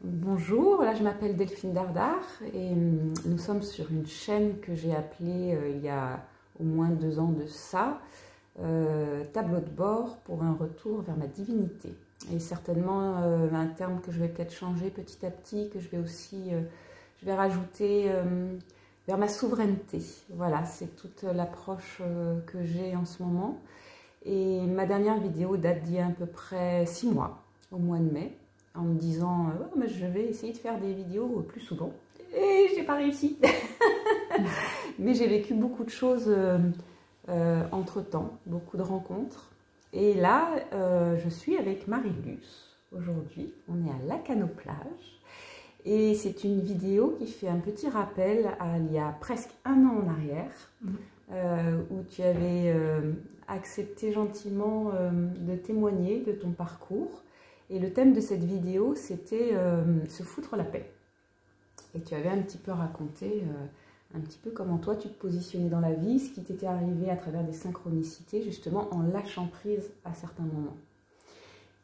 Bonjour, là je m'appelle Delphine Dardar et nous sommes sur une chaîne que j'ai appelée il y a au moins 2 ans de ça, tableau de bord pour un retour vers ma divinité. Et certainement un terme que je vais peut-être changer petit à petit, que je vais aussi je vais rajouter vers ma souveraineté. Voilà, c'est toute l'approche que j'ai en ce moment. Et ma dernière vidéo date d'il y a à peu près 6 mois, au mois de mai, en me disant oh, mais je vais essayer de faire des vidéos plus souvent. Et j'ai pas réussi. Mais j'ai vécu beaucoup de choses entre-temps, beaucoup de rencontres. Et là, je suis avec Marie-Luce aujourd'hui. On est à Lacanau-Plage. Et c'est une vidéo qui fait un petit rappel à il y a presque 1 an en arrière, où tu avais accepté gentiment de témoigner de ton parcours. Et le thème de cette vidéo, c'était se foutre la paix. Et tu avais un petit peu raconté un petit peu comment toi tu te positionnais dans la vie, ce qui t'était arrivé à travers des synchronicités, justement en lâchant prise à certains moments.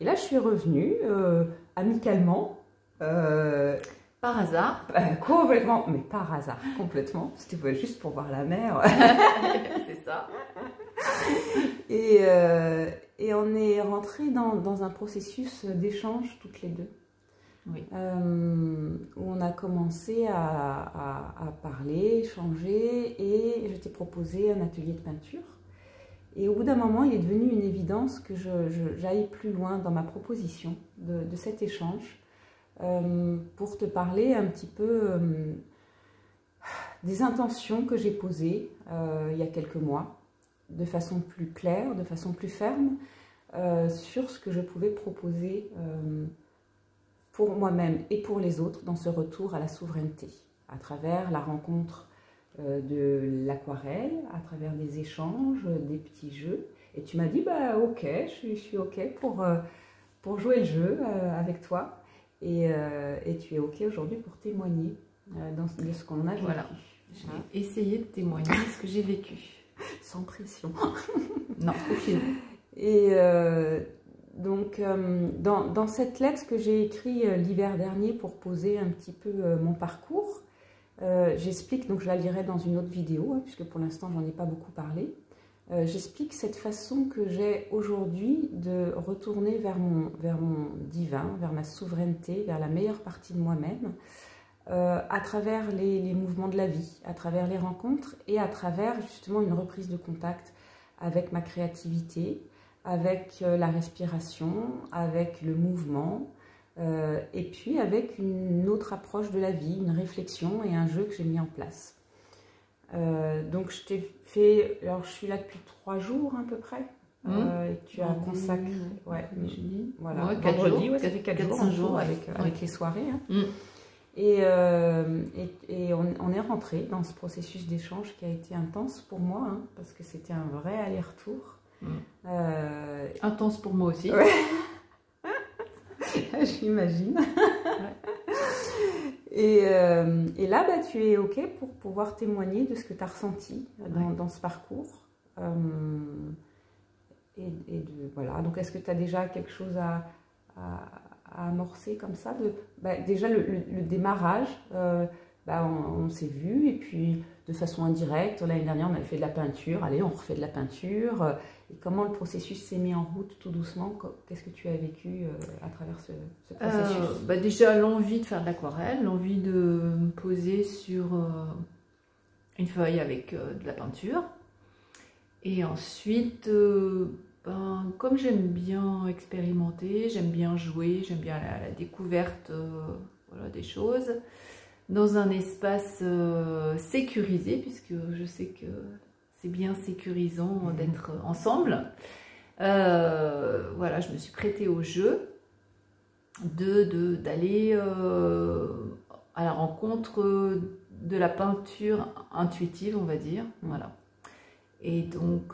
Et là, je suis revenue amicalement. Par hasard. Complètement, mais par hasard, complètement. C'était juste pour voir la mer. C'est ça. Et on est rentré dans un processus d'échange toutes les deux. Oui. Où on a commencé à parler, échanger, et je t'ai proposé un atelier de peinture. Et au bout d'un moment, il est devenu une évidence que j'aille plus loin dans ma proposition de cet échange pour te parler un petit peu des intentions que j'ai posées il y a quelques mois, de façon plus claire, de façon plus ferme, sur ce que je pouvais proposer pour moi-même et pour les autres dans ce retour à la souveraineté, à travers la rencontre de l'aquarelle, à travers des échanges, des petits jeux. Et tu m'as dit, bah ok, je suis ok pour jouer le jeu avec toi. Et tu es ok aujourd'hui pour témoigner de ce qu'on a vécu. Voilà, j'ai essayé de témoigner de ce que j'ai vécu. Sans pression. Non, aucune. Et donc, dans cette lettre que j'ai écrite l'hiver dernier pour poser un petit peu mon parcours, j'explique, donc je la lirai dans une autre vidéo, hein, puisque pour l'instant, j'en ai pas beaucoup parlé. J'explique cette façon que j'ai aujourd'hui de retourner vers mon divin, vers ma souveraineté, vers la meilleure partie de moi-même, à travers les mouvements de la vie, à travers les rencontres et à travers justement une reprise de contact avec ma créativité, avec la respiration, avec le mouvement, et puis avec une autre approche de la vie, une réflexion et un jeu que j'ai mis en place. Donc je t'ai fait, alors je suis là depuis 3 jours à peu près, et tu as consacré, ouais, voilà, ouais, vendredi, ouais, ça fait 4 jours avec les soirées, hein. Et on est rentré dans ce processus d'échange qui a été intense pour moi, hein, parce que c'était un vrai aller-retour. Intense pour moi aussi. Ouais. J'imagine. Et là, bah, tu es OK pour pouvoir témoigner de ce que tu as ressenti dans ce parcours. Voilà. Donc, est-ce que tu as déjà quelque chose à amorcer comme ça déjà, le démarrage, on s'est vu, et puis de façon indirecte, l'année dernière, on avait fait de la peinture. Allez, on refait de la peinture. Et comment le processus s'est mis en route tout doucement? Qu'est-ce que tu as vécu à travers ce processus? Déjà, l'envie de faire de l'aquarelle, l'envie de me poser sur une feuille avec de la peinture. Et ensuite, comme j'aime bien expérimenter, j'aime bien jouer, j'aime bien la découverte voilà, des choses, dans un espace sécurisé, puisque je sais que c'est bien sécurisant d'être ensemble. Voilà, je me suis prêtée au jeu d'aller à la rencontre de la peinture intuitive, on va dire. Voilà. Et donc,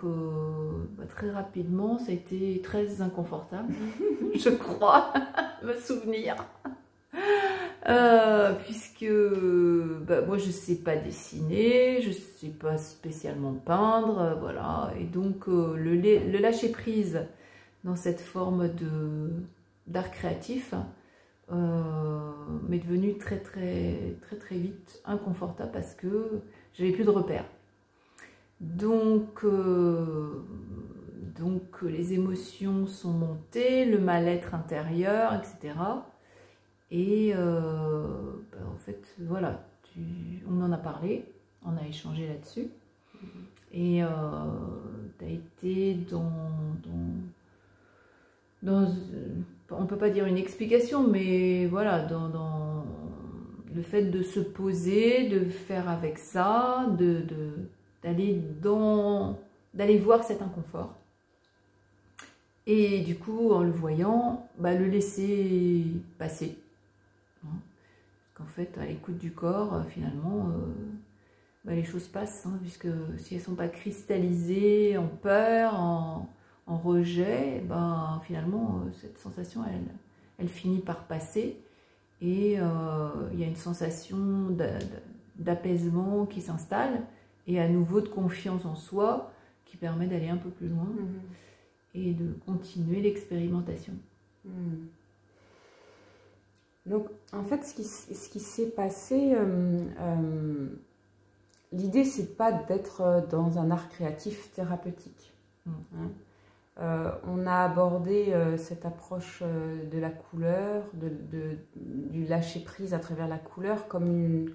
très rapidement, ça a été très inconfortable, je crois, me souvenir. Puisque moi je sais pas dessiner, je sais pas spécialement peindre, voilà, et donc le lâcher prise dans cette forme d'art créatif m'est devenu très vite inconfortable parce que j'avais plus de repères. Donc les émotions sont montées, le mal-être intérieur, etc. Et en fait, voilà, on en a parlé, on a échangé là-dessus. Et tu as été on ne peut pas dire une explication, mais voilà, dans le fait de se poser, de faire avec ça, d'aller voir cet inconfort. Et du coup, en le voyant, le laisser passer. Hein. Qu'en fait, à l'écoute du corps, finalement, les choses passent, hein, puisque si elles ne sont pas cristallisées en peur, en rejet, finalement, cette sensation, elle finit par passer. Et il y a une sensation d'apaisement qui s'installe, et à nouveau de confiance en soi, qui permet d'aller un peu plus loin. Et de continuer l'expérimentation. Donc, en fait, ce qui s'est passé, l'idée, c'est pas d'être dans un art créatif thérapeutique. Hein. On a abordé cette approche de la couleur, du lâcher-prise à travers la couleur, comme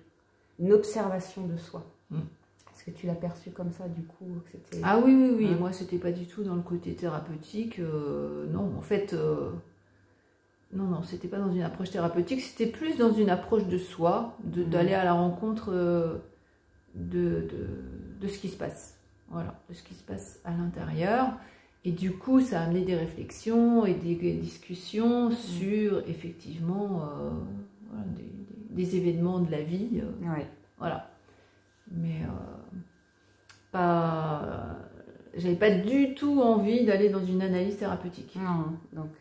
une observation de soi. Est-ce que tu l'as perçu comme ça, du coup? Ah oui, hein? Moi, c'était pas du tout dans le côté thérapeutique. Non, en fait, non, c'était pas dans une approche thérapeutique, c'était plus dans une approche de soi, d'aller à la rencontre de ce qui se passe. Voilà, de ce qui se passe à l'intérieur. Et du coup, ça a amené des réflexions et des discussions sur, effectivement, voilà, des événements de la vie. Voilà. Mais j'avais pas du tout envie d'aller dans une analyse thérapeutique. Non, donc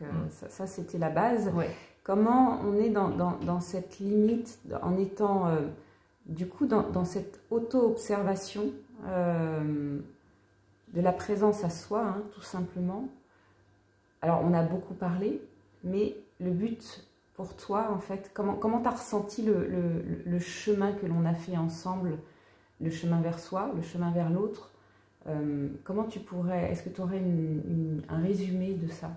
ça c'était la base. Ouais. Comment on est dans cette limite, en étant du coup dans cette auto-observation de la présence à soi, hein, tout simplement. Alors on a beaucoup parlé, mais le but pour toi, en fait, comment tu as ressenti le chemin que l'on a fait ensemble, le chemin vers soi, le chemin vers l'autre? Comment tu pourrais, est-ce que tu aurais un résumé de ça?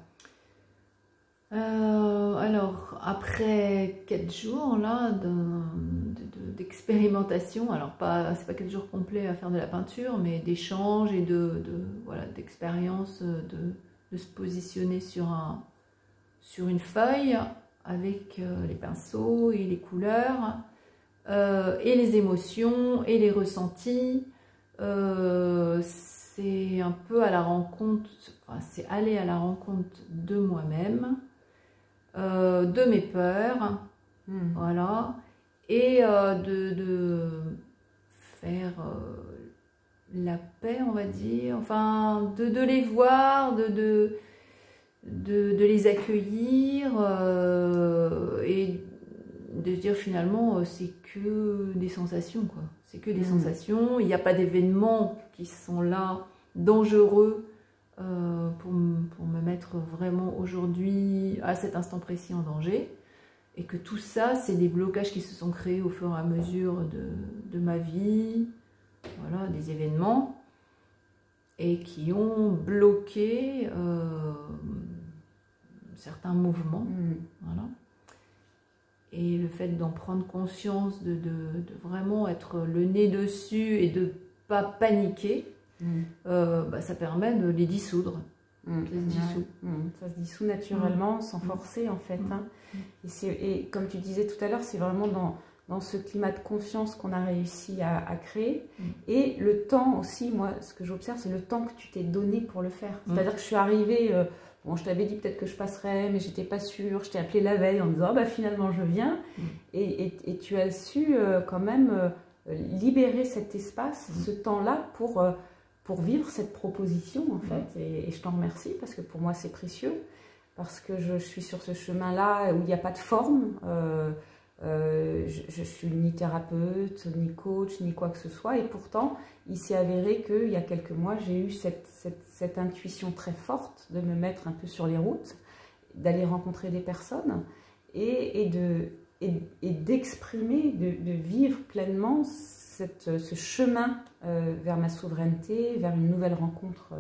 Alors, après 4 jours là d'expérimentation, alors c'est pas 4 jours complets à faire de la peinture, mais d'échanges et voilà, d'expérience, de se positionner sur une feuille avec les pinceaux et les couleurs, et les émotions et les ressentis. C'est un peu à la rencontre, enfin, c'est aller à la rencontre de moi-même, de mes peurs, voilà, et de faire la paix, on va dire, enfin, de les voir, de les accueillir, et de se dire finalement c'est que des sensations, quoi. C'est que des sensations, il n'y a pas d'événements qui sont là dangereux pour me mettre vraiment aujourd'hui, à cet instant précis, en danger. Et que tout ça, c'est des blocages qui se sont créés au fur et à mesure de ma vie, voilà, des événements, et qui ont bloqué certains mouvements, voilà. Et le fait d'en prendre conscience, de vraiment être le nez dessus et de ne pas paniquer, ça permet de les dissoudre. Ça se dissout. Ça se dissout naturellement, sans forcer, en fait. Hein. Et comme tu disais tout à l'heure, c'est vraiment dans ce climat de confiance qu'on a réussi à créer. Et le temps aussi, moi, ce que j'observe, c'est le temps que tu t'es donné pour le faire. C'est-à-dire que je suis arrivée... bon, je t'avais dit peut-être que je passerais, mais j'étais pas sûre. Je t'ai appelé la veille en disant finalement je viens. Et tu as su quand même libérer cet espace, ce temps-là pour vivre cette proposition, en fait. Et je t'en remercie parce que pour moi c'est précieux. Parce que je suis sur ce chemin-là où il n'y a pas de forme. Je suis ni thérapeute, ni coach, ni quoi que ce soit. Et pourtant, il s'est avéré qu'il y a quelques mois, j'ai eu cette intuition très forte de me mettre un peu sur les routes, d'aller rencontrer des personnes. et d'exprimer, de vivre pleinement ce chemin vers ma souveraineté, vers une nouvelle rencontre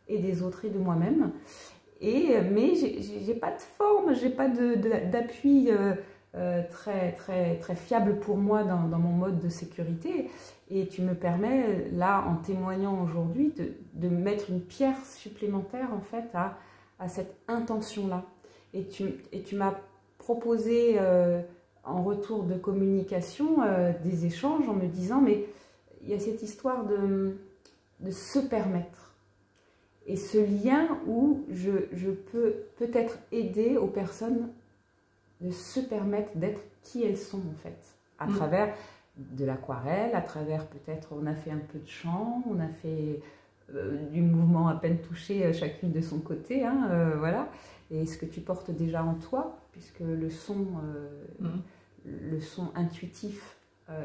et des autres et de moi-même. Mais j'ai pas de forme, j'ai pas d'appui très fiable pour moi dans mon mode de sécurité. Et tu me permets, là, en témoignant aujourd'hui, de mettre une pierre supplémentaire, en fait, à cette intention-là. Et tu m'as proposé, en retour de communication, des échanges en me disant, mais il y a cette histoire de se permettre. Et ce lien où je peux peut-être aider aux personnes de se permettre d'être qui elles sont, en fait, à travers de l'aquarelle, à travers peut-être, on a fait un peu de chant, on a fait du mouvement à peine touché, chacune de son côté, hein, voilà. Et ce que tu portes déjà en toi, puisque le son intuitif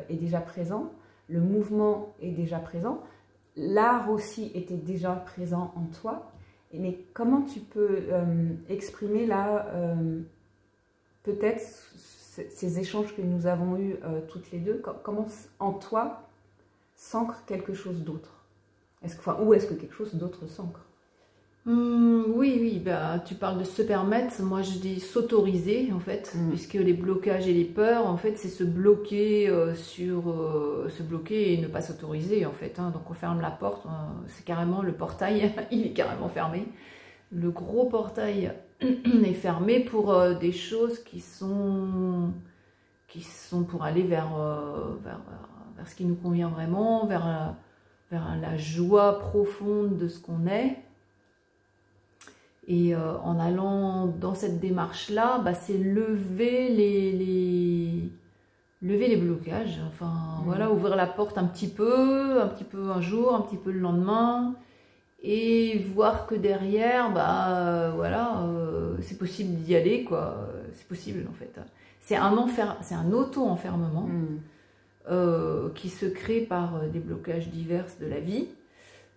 est déjà présent, le mouvement est déjà présent, l'art aussi était déjà présent en toi. Mais comment tu peux exprimer là, peut-être, ces échanges que nous avons eus toutes les deux, comment en toi s'ancre quelque chose d'autre? Ou est-ce que quelque chose d'autre s'ancre? Oui, bah, tu parles de se permettre, moi je dis s'autoriser en fait, puisque les blocages et les peurs, en fait, c'est se bloquer se bloquer et ne pas s'autoriser en fait, hein. Donc on ferme la porte, c'est carrément le portail, il est carrément fermé. Le gros portail est fermé pour des choses qui sont pour aller vers ce qui nous convient vraiment, vers la joie profonde de ce qu'on est. Et en allant dans cette démarche-là, bah, c'est lever les blocages. Enfin, voilà, ouvrir la porte un petit peu un jour, un petit peu le lendemain, et voir que derrière, bah, voilà, c'est possible d'y aller, quoi. C'est possible, en fait. C'est un auto-enfermement qui se crée par des blocages divers de la vie.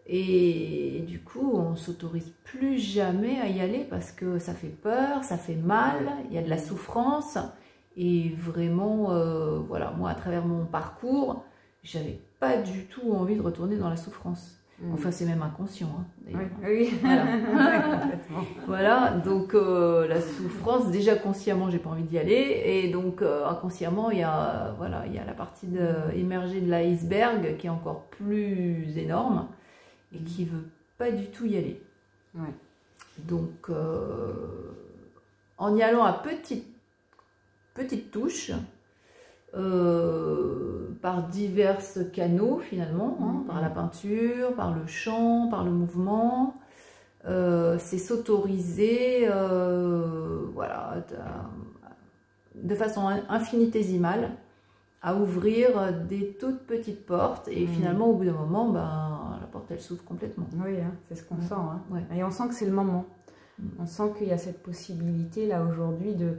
Et du coup, on ne s'autorise plus jamais à y aller parce que ça fait peur, ça fait mal, il y a de la souffrance. Et vraiment, voilà, moi, à travers mon parcours, j'avais pas du tout envie de retourner dans la souffrance. Enfin, c'est même inconscient, hein, d'ailleurs. Oui. Voilà. Voilà, donc la souffrance, déjà consciemment, j'ai pas envie d'y aller. Et donc, inconsciemment, il y a la partie émergée de l'iceberg qui est encore plus énorme et qui veut pas du tout y aller. Ouais. Donc, en y allant à petite touche, par divers canaux finalement, hein, par la peinture, par le chant, par le mouvement, c'est s'autoriser, voilà, de façon infinitésimale, à ouvrir des toutes petites portes, et finalement au bout d'un moment, ben, la porte elle s'ouvre complètement. Oui, hein, c'est ce qu'on sent, hein. Ouais. Et on sent que c'est le moment. On sent qu'il y a cette possibilité là aujourd'hui de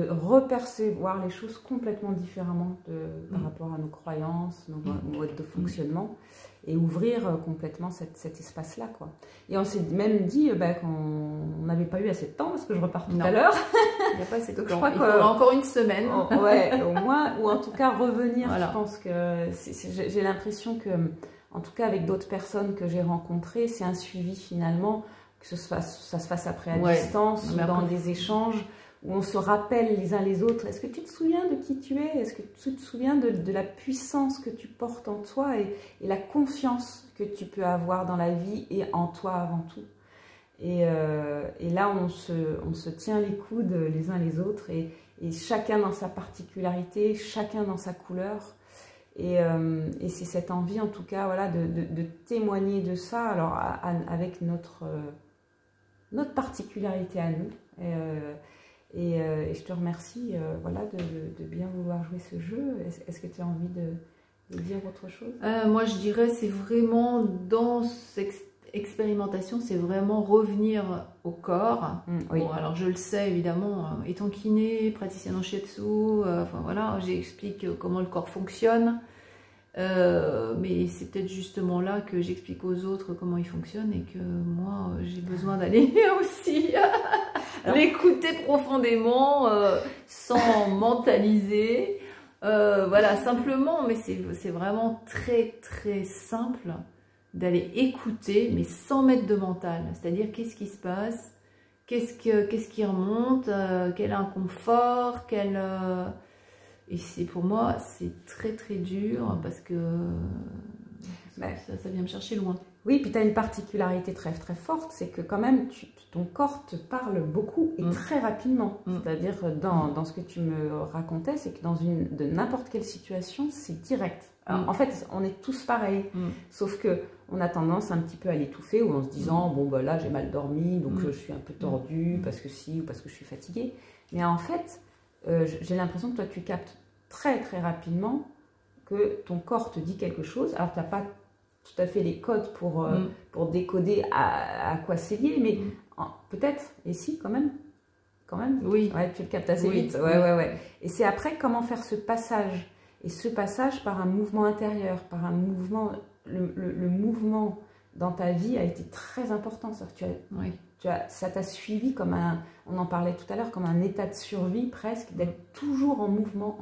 repercevoir les choses complètement différemment par rapport à nos croyances, nos modes de fonctionnement, et ouvrir complètement cet espace-là, quoi. Et on s'est même dit qu'on n'avait pas eu assez de temps, parce que je repars tout à l'heure. Il n'y a pas assez de temps. Il faudra encore une semaine. Ouais, au moins, ou en tout cas revenir. Voilà. Je pense que j'ai l'impression que, en tout cas avec d'autres personnes que j'ai rencontrées, c'est un suivi finalement, que ça se fasse après à distance, ou dans des échanges, où on se rappelle les uns les autres. Est-ce que tu te souviens de qui tu es? Est-ce que tu te souviens de la puissance que tu portes en toi et la confiance que tu peux avoir dans la vie et en toi avant tout? Et là, on se tient les coudes les uns les autres, et chacun dans sa particularité, chacun dans sa couleur. Et c'est cette envie, en tout cas, voilà, de témoigner de ça, alors avec notre particularité à nous. Et je te remercie, voilà, de bien vouloir jouer ce jeu. Est-ce que tu as envie de dire autre chose? Moi, je dirais, c'est vraiment dans cette expérimentation, c'est vraiment revenir au corps. Oui. Bon, alors je le sais évidemment, étant kiné, praticienne en shiatsu, enfin voilà, j'explique comment le corps fonctionne. Mais c'est peut-être justement là que j'explique aux autres comment ils fonctionnent, et que moi j'ai besoin d'aller aussi l'écouter profondément, sans mentaliser. Voilà, simplement, mais c'est vraiment très très simple d'aller écouter, mais sans mettre de mental. C'est-à-dire, qu'est-ce qui se passe, qu'est-ce qui remonte, quel inconfort, et c'est pour moi, c'est très très dur parce que ça vient me chercher loin. Oui, puis tu as une particularité très très forte, c'est que quand même, ton corps te parle beaucoup et très rapidement. C'est-à-dire, dans ce que tu me racontais, c'est que de n'importe quelle situation, c'est direct. Alors, en fait, on est tous pareils, sauf que on a tendance un petit peu à l'étouffer ou en se disant, bon, bah, là, j'ai mal dormi, donc je suis un peu tordue parce que si, ou parce que je suis fatiguée. Mais en fait, j'ai l'impression que toi, tu captes très très rapidement que ton corps te dit quelque chose. Alors, tu n'as pas tout à fait les codes pour décoder à quoi c'est lié, mais peut-être, et si, quand même. Oui. Ouais, tu le captes assez vite. Ouais. Et c'est après comment faire ce passage. Et ce passage par un mouvement intérieur, par un mouvement, le mouvement dans ta vie a été très important. Ça t'a suivi comme on en parlait tout à l'heure, comme un état de survie presque, d'être toujours en mouvement.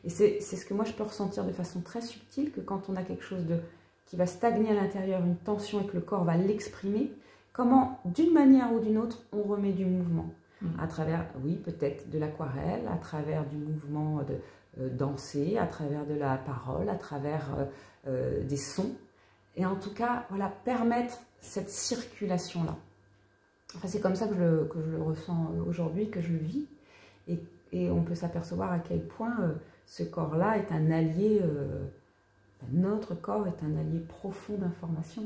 Et c'est ce que moi je peux ressentir de façon très subtile, que quand on a quelque chose qui va stagner à l'intérieur, une tension, et que le corps va l'exprimer, comment d'une manière ou d'une autre on remet du mouvement. À travers, oui, peut-être de l'aquarelle, à travers du mouvement de danser, à travers de la parole, à travers des sons. Et en tout cas, voilà, permettre cette circulation-là. Enfin, c'est comme ça que je le ressens aujourd'hui, que je le vis. Et on peut s'apercevoir à quel point ce corps-là est un allié, notre corps est un allié profond d'information.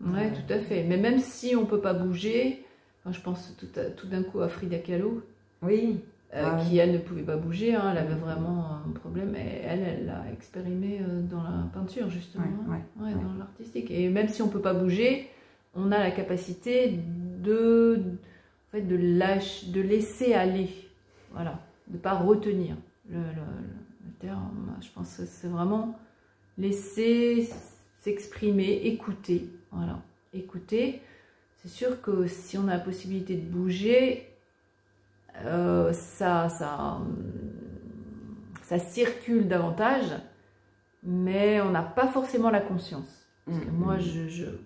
Oui, tout à fait. Mais même si on ne peut pas bouger, enfin, je pense tout d'un coup à Frida Kahlo, oui. Qui elle ne pouvait pas bouger, elle avait vraiment un problème, et elle l'a expérimenté dans la peinture justement, dans l'artistique. Et même si on ne peut pas bouger, on a la capacité de laisser aller, voilà, de ne pas retenir. Le terme, je pense que c'est vraiment laisser s'exprimer, écouter, voilà, écouter. C'est sûr que si on a la possibilité de bouger, ça circule davantage, mais on n'a pas forcément la conscience. Parce que moi,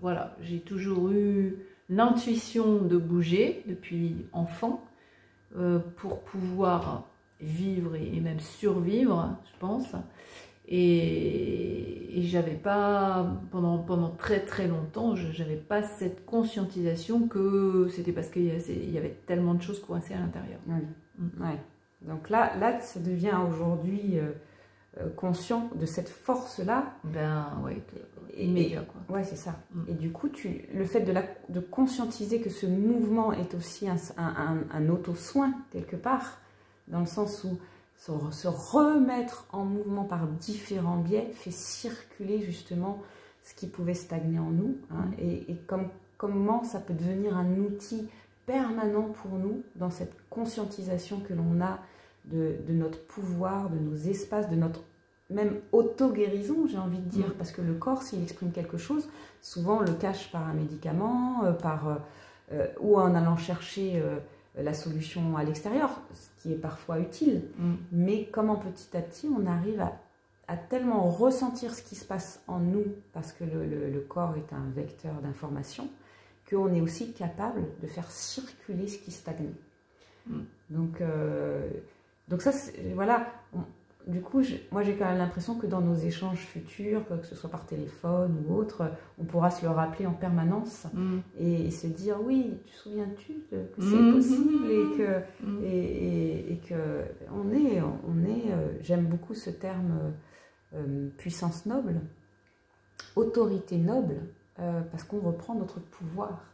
voilà, j'ai toujours eu l'intuition de bouger depuis enfant pour pouvoir vivre et même survivre, je pense. Et j'avais pas, pendant très très longtemps, j'avais pas cette conscientisation que c'était parce qu'il y avait tellement de choses coincées à l'intérieur. Ouais. Donc là, ça devient aujourd'hui conscient de cette force-là. Ben oui, immédiat quoi. Ouais, c'est ça. Et du coup, le fait de conscientiser que ce mouvement est aussi un auto-soin quelque part, dans le sens où se remettre en mouvement par différents biais fait circuler justement ce qui pouvait stagner en nous, et comment ça peut devenir un outil permanent pour nous dans cette conscientisation que l'on a de notre pouvoir, de nos espaces, de notre même auto-guérison, j'ai envie de dire, parce que le corps, s'il exprime quelque chose, souvent on le cache par un médicament, ou en allant chercher la solution à l'extérieur, ce qui est parfois utile, mais comment petit à petit on arrive à tellement ressentir ce qui se passe en nous, parce que le corps est un vecteur d'information, qu'on est aussi capable de faire circuler ce qui stagne. Donc ça, voilà. Du coup, moi j'ai quand même l'impression que dans nos échanges futurs, que ce soit par téléphone ou autre, on pourra se le rappeler en permanence et se dire, oui, tu te souviens-tu que c'est possible et que on est j'aime beaucoup ce terme puissance noble, autorité noble, parce qu'on reprend notre pouvoir.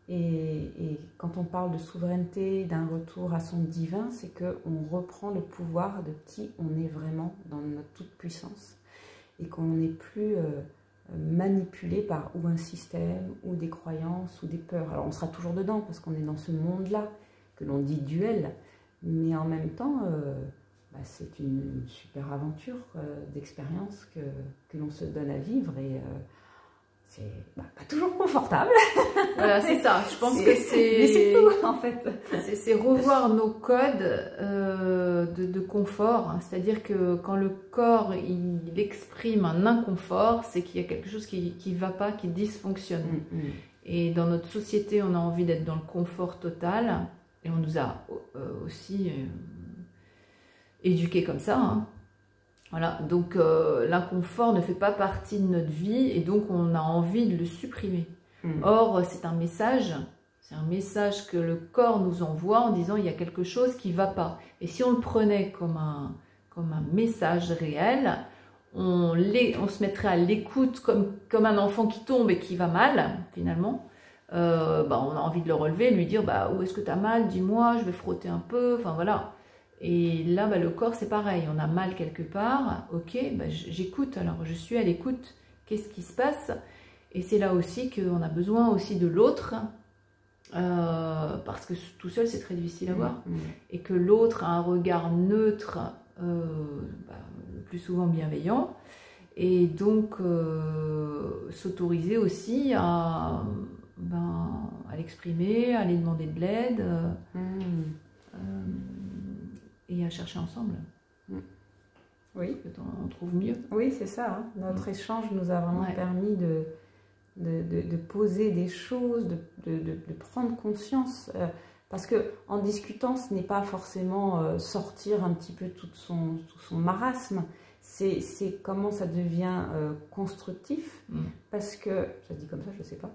Et quand on parle de souveraineté, d'un retour à son divin, c'est qu'on reprend le pouvoir de qui on est vraiment dans notre toute puissance, et qu'on n'est plus manipulé par ou un système, ou des croyances, ou des peurs. Alors on sera toujours dedans, parce qu'on est dans ce monde-là, que l'on dit duel, mais en même temps, c'est une super aventure d'expérience que l'on se donne à vivre, c'est pas toujours confortable. Voilà, c'est ça. Je pense que c'est tout, en fait. C'est revoir nos codes de confort. C'est-à-dire que quand le corps il exprime un inconfort, c'est qu'il y a quelque chose qui ne va pas, qui dysfonctionne. Et dans notre société, on a envie d'être dans le confort total. Et on nous a aussi éduqués comme ça. Hein. Voilà, donc l'inconfort ne fait pas partie de notre vie et donc on a envie de le supprimer. Or, c'est un message que le corps nous envoie en disant il y a quelque chose qui ne va pas. Et si on le prenait comme un message réel, on se mettrait à l'écoute comme un enfant qui tombe et qui va mal, finalement. On a envie de le relever, de lui dire où est-ce que tu as mal, dis-moi, je vais frotter un peu, enfin voilà. Et là, le corps, c'est pareil. On a mal quelque part. Ok, j'écoute. Alors, je suis à l'écoute. Qu'est-ce qui se passe? Et c'est là aussi qu'on a besoin aussi de l'autre. Parce que tout seul, c'est très difficile à voir. Et que l'autre a un regard neutre, le plus souvent bienveillant. Et donc, s'autoriser aussi à l'exprimer, à aller demander de l'aide. Et à chercher ensemble. Oui. On trouve mieux. Oui, c'est ça. Hein. Notre échange nous a vraiment permis de poser des choses, de prendre conscience. Parce qu'en discutant, ce n'est pas forcément sortir un petit peu tout son marasme. C'est comment ça devient constructif, parce que, ça se dit comme ça, je ne sais pas,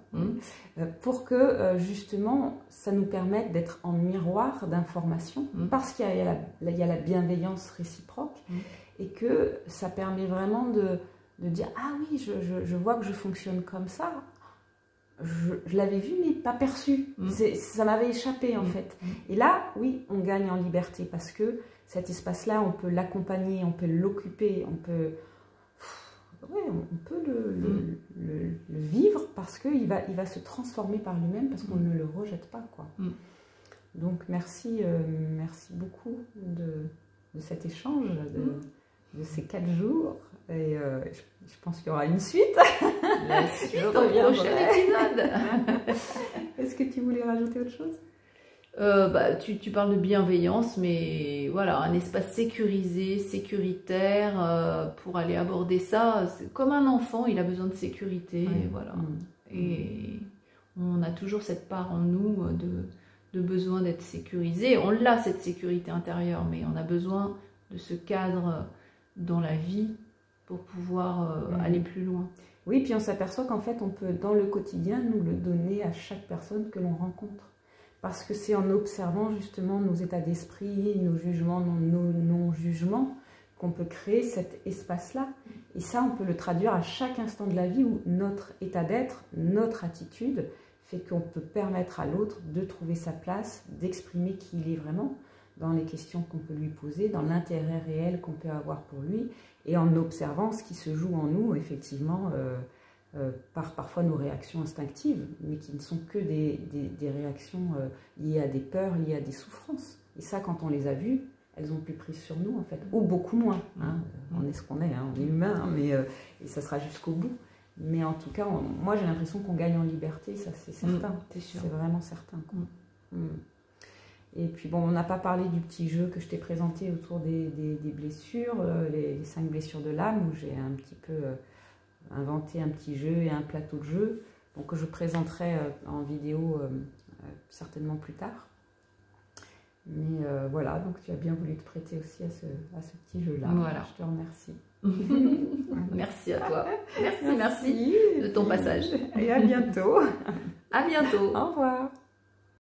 pour que justement ça nous permette d'être en miroir d'informations, parce qu'il y a la bienveillance réciproque, et que ça permet vraiment de dire « Ah oui, je vois que je fonctionne comme ça, je l'avais vu mais pas perçu, ça m'avait échappé en fait. » Et là, oui, on gagne en liberté, parce que cet espace-là, on peut l'accompagner, on peut l'occuper, on peut le vivre, parce qu'il va se transformer par lui-même, parce qu'on ne le rejette pas, quoi. Donc merci beaucoup de cet échange, de ces 4 jours. Et je pense qu'il y aura une suite. La suite au prochain épisode. Est-ce que tu voulais rajouter autre chose? Tu parles de bienveillance, mais voilà, un espace sécurisé, sécuritaire, pour aller aborder ça. Comme un enfant, il a besoin de sécurité, voilà. Et on a toujours cette part en nous de besoin d'être sécurisé. On l'a, cette sécurité intérieure, mais on a besoin de ce cadre dans la vie pour pouvoir aller plus loin. Oui, puis on s'aperçoit qu'en fait, on peut, dans le quotidien, nous le donner à chaque personne que l'on rencontre. Parce que c'est en observant justement nos états d'esprit, nos jugements, nos non-jugements, qu'on peut créer cet espace-là. Et ça, on peut le traduire à chaque instant de la vie où notre état d'être, notre attitude, fait qu'on peut permettre à l'autre de trouver sa place, d'exprimer qui il est vraiment, dans les questions qu'on peut lui poser, dans l'intérêt réel qu'on peut avoir pour lui, et en observant ce qui se joue en nous, effectivement, par parfois nos réactions instinctives, mais qui ne sont que des réactions liées à des peurs, liées à des souffrances. Et ça, quand on les a vues, elles ont plus prise sur nous, en fait, ou beaucoup moins. Hein. On est ce qu'on est, hein, on est humain, hein, mais et ça sera jusqu'au bout. Mais en tout cas, moi, j'ai l'impression qu'on gagne en liberté, ça, c'est certain. C'est vraiment certain. Et puis, bon, on n'a pas parlé du petit jeu que je t'ai présenté autour des blessures, les 5 blessures de l'âme, où j'ai un petit peu inventé un petit jeu et un plateau de jeu, donc que je présenterai en vidéo certainement plus tard. Mais voilà, donc tu as bien voulu te prêter aussi à ce petit jeu-là. Voilà. Je te remercie. Merci à toi. Merci de ton passage. Et à bientôt. À bientôt. Au revoir.